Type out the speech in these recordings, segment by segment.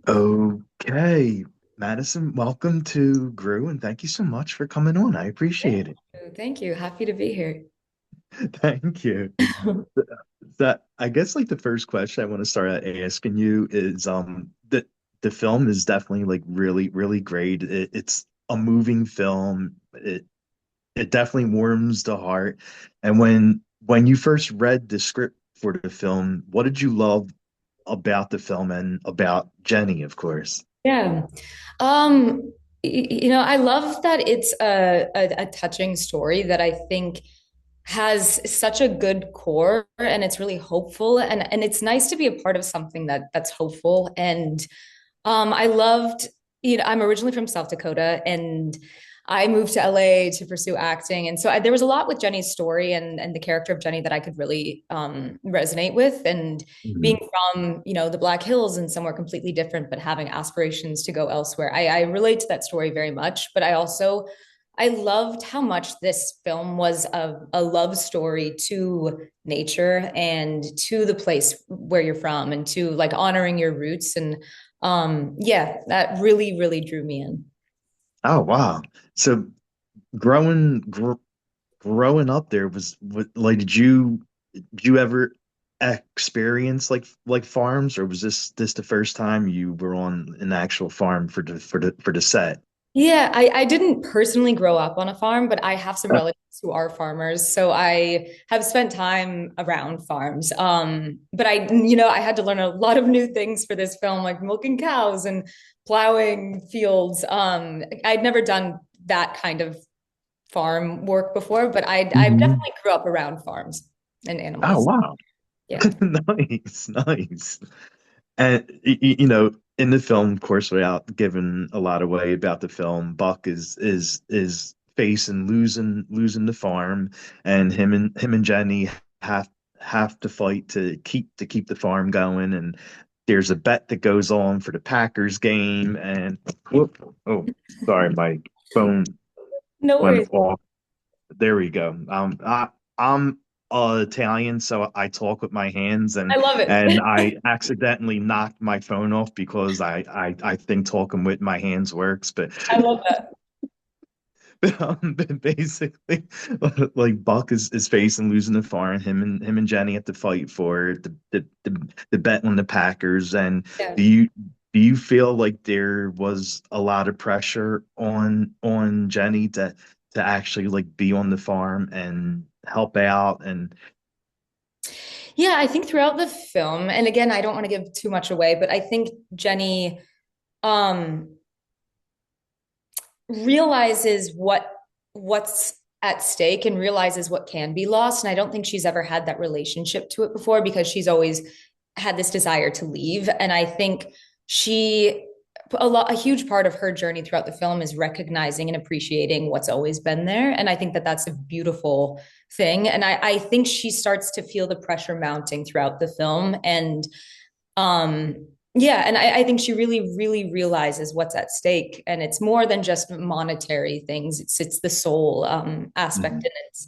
Okay, Madison, welcome to Grue, and thank you so much for coming on. I Thank appreciate it. you. Thank you. Happy to be here. Thank you. That I guess like the first question I want to start out asking you is the film is definitely like really great. It's a moving film. It definitely warms the heart. And when you first read the script for the film, what did you love about the film and about Jenny, of course? Yeah. I love that it's a touching story that I think has such a good core and it's really hopeful and it's nice to be a part of something that's hopeful. And I loved, I'm originally from South Dakota and I moved to LA to pursue acting. And so there was a lot with Jenny's story and the character of Jenny that I could really resonate with. And being from, the Black Hills and somewhere completely different, but having aspirations to go elsewhere. I relate to that story very much. But I loved how much this film was a love story to nature and to the place where you're from and to like honoring your roots. And yeah, that really drew me in. Oh wow. So growing gr growing up there was like did you ever experience like farms, or was this the first time you were on an actual farm for the set? Yeah, I didn't personally grow up on a farm, but I have some relatives who are farmers. So I have spent time around farms. But I had to learn a lot of new things for this film, like milking cows and plowing fields. I'd never done that kind of farm work before, but I Mhm. definitely grew up around farms and Oh animals. wow. Yeah. Nice. And in the film, of course, without giving a lot away about the film, Buck is facing losing the farm, and him and Jenny have have to fight to keep the farm going. And there's a bet that goes on for the Packers game. And whoop, oh, sorry, my phone No went worries. off. There we go. I'm Italian, so I talk with my hands, I love and it. I accidentally knocked my phone off because I think talking with my hands works, but I love that. but basically, like Buck is facing losing the farm. Him and Jenny have to fight for the bet on the Packers. And Yeah. do you do you feel like there was a lot of pressure on Jenny to actually like be on the farm and help out? And Yeah, I think throughout the film, and again, I don't want to give too much away, but I think Jenny um realizes what's at stake and realizes what can be lost. And I don't think she's ever had that relationship to it before because she's always had this desire to leave. And I think she a huge part of her journey throughout the film is recognizing and appreciating what's always been there. And I think that that's a beautiful thing. And I think she starts to feel the pressure mounting throughout the film. And yeah, and I think she really realizes what's at stake, and it's more than just monetary things. It's the soul aspect, Mhm. and it's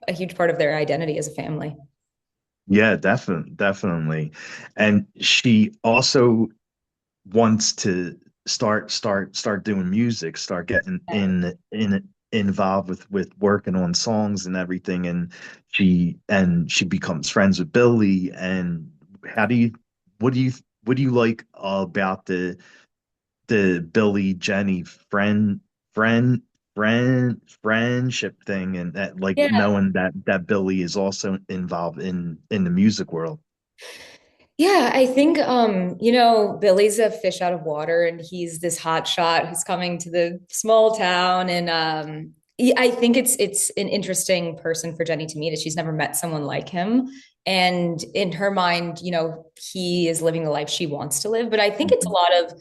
a huge part of their identity as a family. Yeah, definitely. And she also wants to start doing music, start getting in involved with working on songs and everything. And she becomes friends with Billy. And how do you what do you what do you like about the Billy Jenny friend friendship thing, and that like Yeah, knowing that Billy is also involved in the music world? yeah, I think Billy's a fish out of water and he's this hot shot who's coming to the small town and I think it's an interesting person for Jenny to meet as she's never met someone like him. And in her mind, he is living the life she wants to live. But I think it's a Mhm. lot of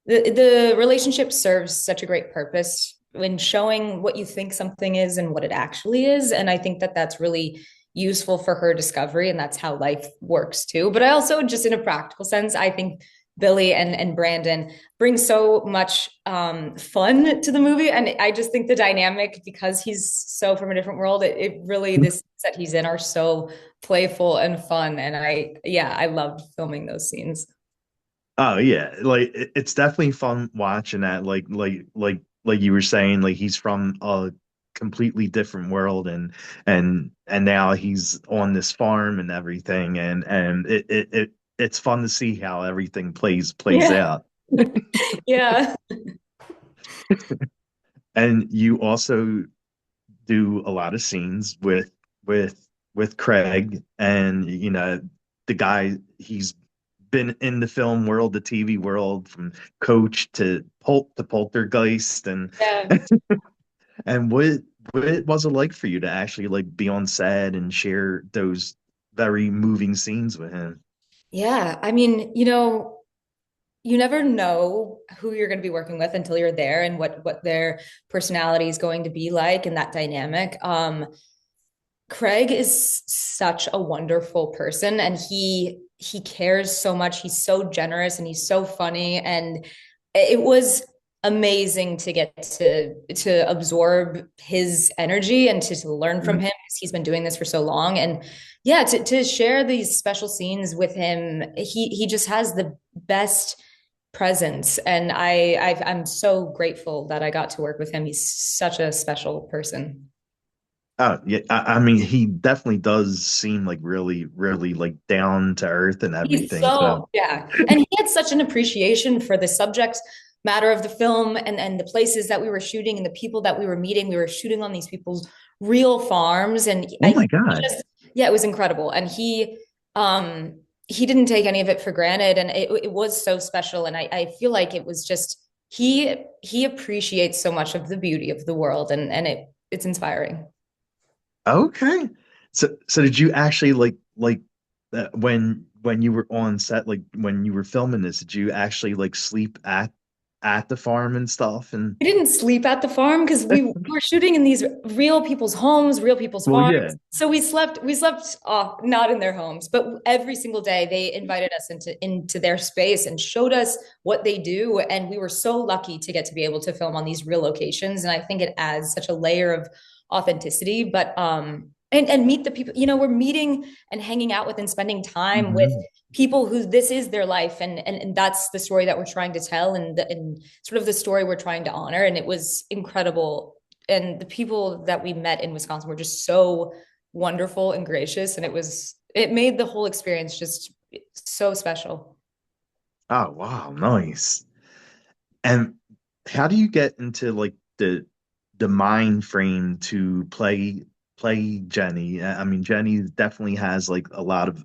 the relationship serves such a great purpose in showing what you think something is and what it actually is. And I think that that's really useful for her discovery and that's how life works too. But I also just in a practical sense, I think Billy and Brandon bring so much fun to the movie. And I just think the dynamic, because he's so from a different world, it really, the scenes that he's in are so playful and fun. And yeah, I loved filming those scenes. Oh yeah, like it's definitely fun watching that. Like you were saying, like he's from a completely different world, and now he's on this farm and everything, and it's fun to see how everything plays Yeah. out. Yeah. And you also do a lot of scenes with Craig, and you know the guy, he's been in the film world, the TV world, from Coach to Poltergeist, Yeah. and what was it like for you to actually like be on set and share those very moving scenes with him? Yeah. I mean, you never know who you're going to be working with until you're there and what their personality is going to be like and that dynamic. Craig is such a wonderful person, and he cares so much. He's so generous and he's so funny, and it was amazing to get to absorb his energy and to learn from him, because he's been doing this for so long. And yeah, to share these special scenes with him, he just has the best presence, and I'm so grateful that I got to work with him. He's such a special person. Oh yeah, I mean he definitely does seem like really like down to earth and He's everything. So so, yeah. And he had such an appreciation for the subject matter of the film, and the places that we were shooting and the people that we were meeting. We were shooting on these people's real farms. And oh my God. yeah, it was incredible. And he didn't take any of it for granted. And it was so special. And I feel like it was just, he appreciates so much of the beauty of the world, and it's inspiring. Okay. So did you actually like when you were on set, like when you were filming this, did you actually like sleep at the farm and stuff? And We didn't sleep at the farm because we were shooting in these real people's homes, real people's well, farms. yeah. So we slept off, not in their homes, but every single day they invited us into their space and showed us what they do. And we were so lucky to get to be able to film on these real locations. And I think it adds such a layer of authenticity. But and meet the people, we're meeting and hanging out with and spending time with Mhm. people who this is their life, and that's the story that we're trying to tell, and sort of the story we're trying to honor. And it was incredible, and the people that we met in Wisconsin were just so wonderful and gracious, and it made the whole experience just so special. Oh wow, nice. And how do you get into like the mind frame to play Jenny? I mean, Jenny definitely has like a lot of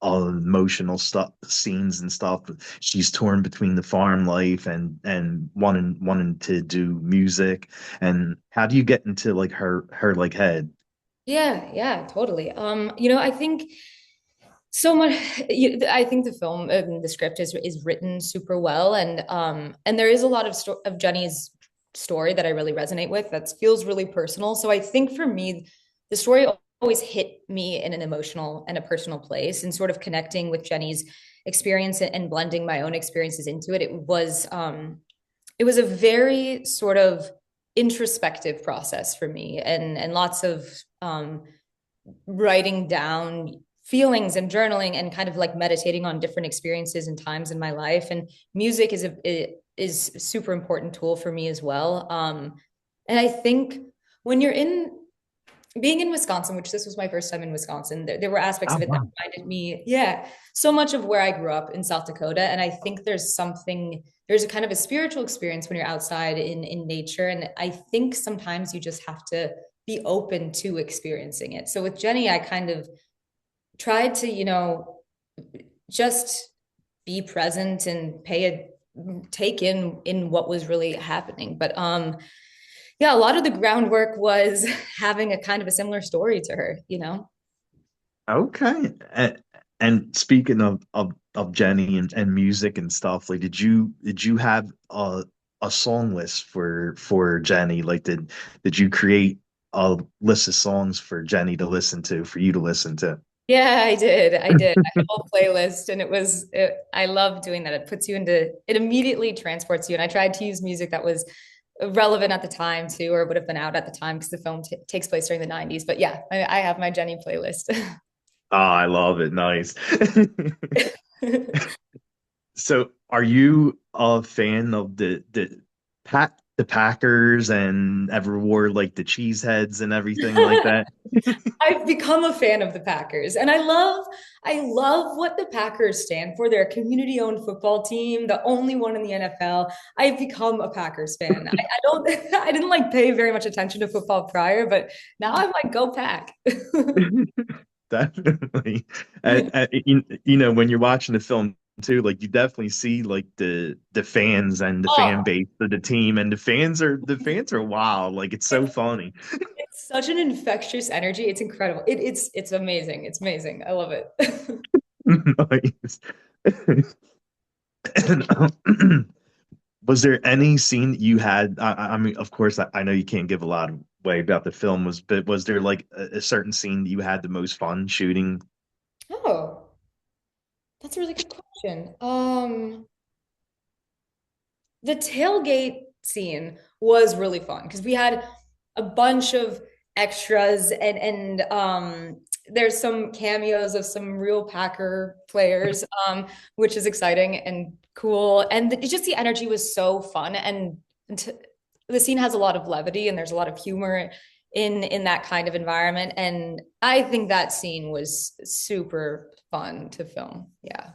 emotional stuff, scenes and stuff. She's torn between the farm life and wanting to do music. And how do you get into like her like head? Yeah, yeah, totally. I think so much. I think the film and the script is written super well, and there is a lot of Jenny's story that I really resonate with, that feels really personal. So I think for me, the story always hit me in an emotional and a personal place, and sort of connecting with Jenny's experience and blending my own experiences into it. It was a very sort of introspective process for me, and lots of writing down feelings and journaling and kind of like meditating on different experiences and times in my life. And music is a super important tool for me as well. And I think when you're in being in Wisconsin, which this was my first time in Wisconsin, there were aspects Oh of it that wow. reminded me, yeah, so much of where I grew up in South Dakota. And I think there's a kind of a spiritual experience when you're outside in nature. And I think sometimes you just have to be open to experiencing it. So with Jenny, I kind of tried to, just be present and take in what was really happening. But yeah, a lot of the groundwork was having a kind of a similar story to her. Okay. And speaking of Jenny and music and stuff, like did you have a song list for Jenny? Like did you create a list of songs for Jenny to listen to, for you to listen to? Yeah, I did. I did. I had a whole playlist and I love doing that. It puts you into, it immediately transports you. And I tried to use music that was relevant at the time too, or would have been out at the time because the film t takes place during the 90s. But yeah, I have my Jenny playlist. Oh, I love it. Nice. So, are you a fan of the Packers and ever wore like the cheese heads and everything like that? I've become a fan of the Packers, and I love what the Packers stand for. They're a community-owned football team, the only one in the NFL. I've become a Packers fan. I don't, I didn't like pay very much attention to football prior, but now I'm like, go Pack. Definitely. You know, when you're watching the film too, like you definitely see like the fans and the fan Oh, base of the team, and the fans are wild. Like it's so it's funny. it's such an infectious energy. It's incredible. It's amazing. It's amazing. I love it. Nice. And, was there any scene that you had? I mean, of course, I know you can't give a lot away about the film, but was there like a certain scene that you had the most fun shooting? Oh, that's a really good question. The tailgate scene was really fun because we had a bunch of extras and there's some cameos of some real Packer players, which is exciting and cool. And just the energy was so fun, and the scene has a lot of levity and there's a lot of humor in that kind of environment. And I think that scene was super fun to film. Yeah.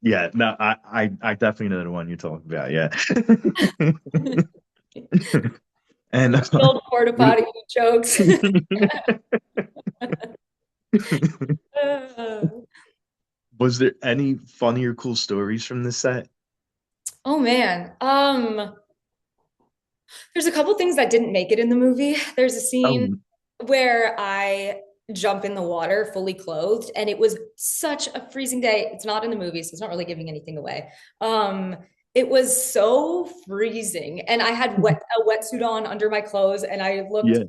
Yeah, no, I definitely know the one you're talking about. Yeah. And Old porta what- potty jokes. was there any funny or cool stories from the set? Oh man. There's a couple things that didn't make it in the movie. There's a scene Oh, where I jump in the water fully clothed, and it was such a freezing day. It's not in the movie, so it's not really giving anything away. Um, it was so freezing, and I had a wetsuit on under my clothes, and I looked yeah.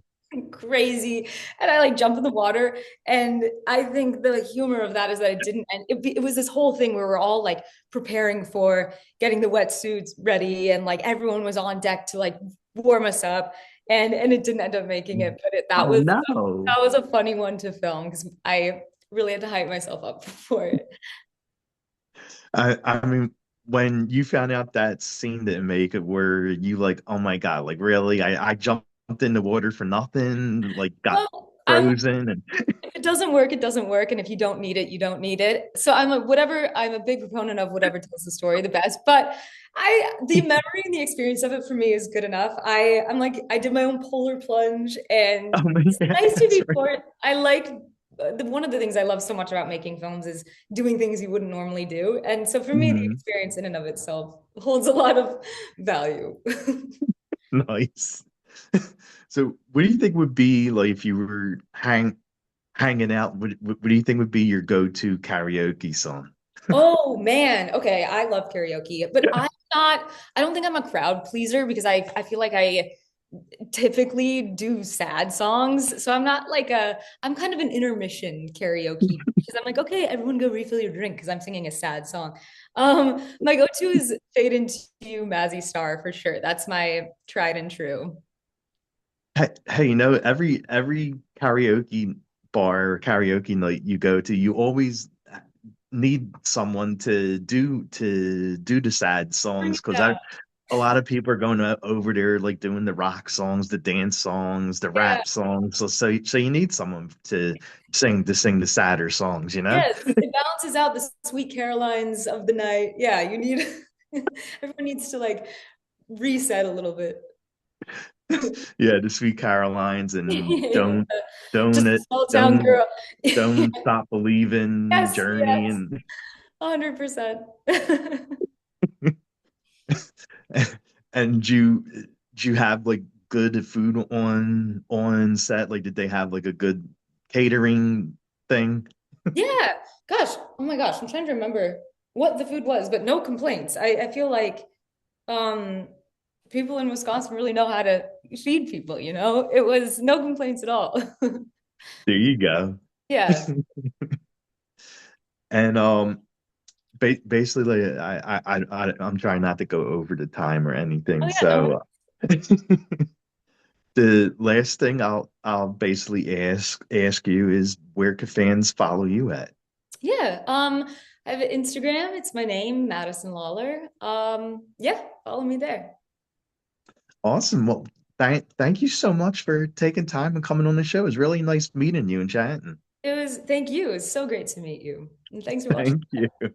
crazy. And I like jump in the water, and I think the humor of that is that it didn't end. It was this whole thing where we're all like preparing for getting the wetsuits ready, and like everyone was on deck to like warm us up, and it didn't end up making it, but Oh no. that was a funny one to film because I really had to hype myself up for it. I mean, when you found out that scene didn't make it, were you like, oh my God, like really? I jumped in the water for nothing, like got Well, I'm frozen and if it doesn't work, it doesn't work. And if you don't need it, you don't need it. So I'm a big proponent of whatever tells the story the best. But the memory and the experience of it for me is good enough. I'm like, I did my own polar plunge and oh my it's God, nice to that's be right. part. I like one of the things I love so much about making films is doing things you wouldn't normally do. And so for me, the Mhm. experience in and of itself holds a lot of value. Nice. So, what do you think would be like if you were hanging out? What do you think would be your go-to karaoke song? Oh man. Okay. I love karaoke, but I don't think I'm a crowd pleaser because I feel like I typically do sad songs. So I'm kind of an intermission karaoke because I'm like, okay, everyone go refill your drink because I'm singing a sad song. My go-to is Fade Into You, Mazzy Star for sure. That's my tried and true. Hey, every karaoke bar or karaoke night you go to, you always need someone to do the sad songs because Yeah. a lot of people are going over there like doing the rock songs, the dance songs, the Yeah. rap songs. So you need someone to sing the sadder songs, you know? Yes. It balances out the sweet Carolines of the night. Yeah, you need everyone needs to like reset a little bit. Yeah, the Sweet Carolines and Yeah. don't Just a it small town don't girl. don't stop believing Yes, Journey yes, and 100%. and do you have like good food on set? Like, did they have like a good catering thing? Yeah. Gosh. Oh my gosh. I'm trying to remember what the food was, but no complaints. I feel like um people in Wisconsin really know how to feed people, you know? It was no complaints at all. There you go. Yeah. And basically, I'm trying not to go over the time or Oh anything. yeah, no. So the last thing I'll basically ask you is where can fans follow you at? Yeah. I have an Instagram. It's my name, Madison Lawlor. Yeah, follow me there. Awesome. Well, thank you so much for taking time and coming on the show. It was really nice meeting you and chatting. Thank you. It was so great to meet you. And thanks for watching. Thank you.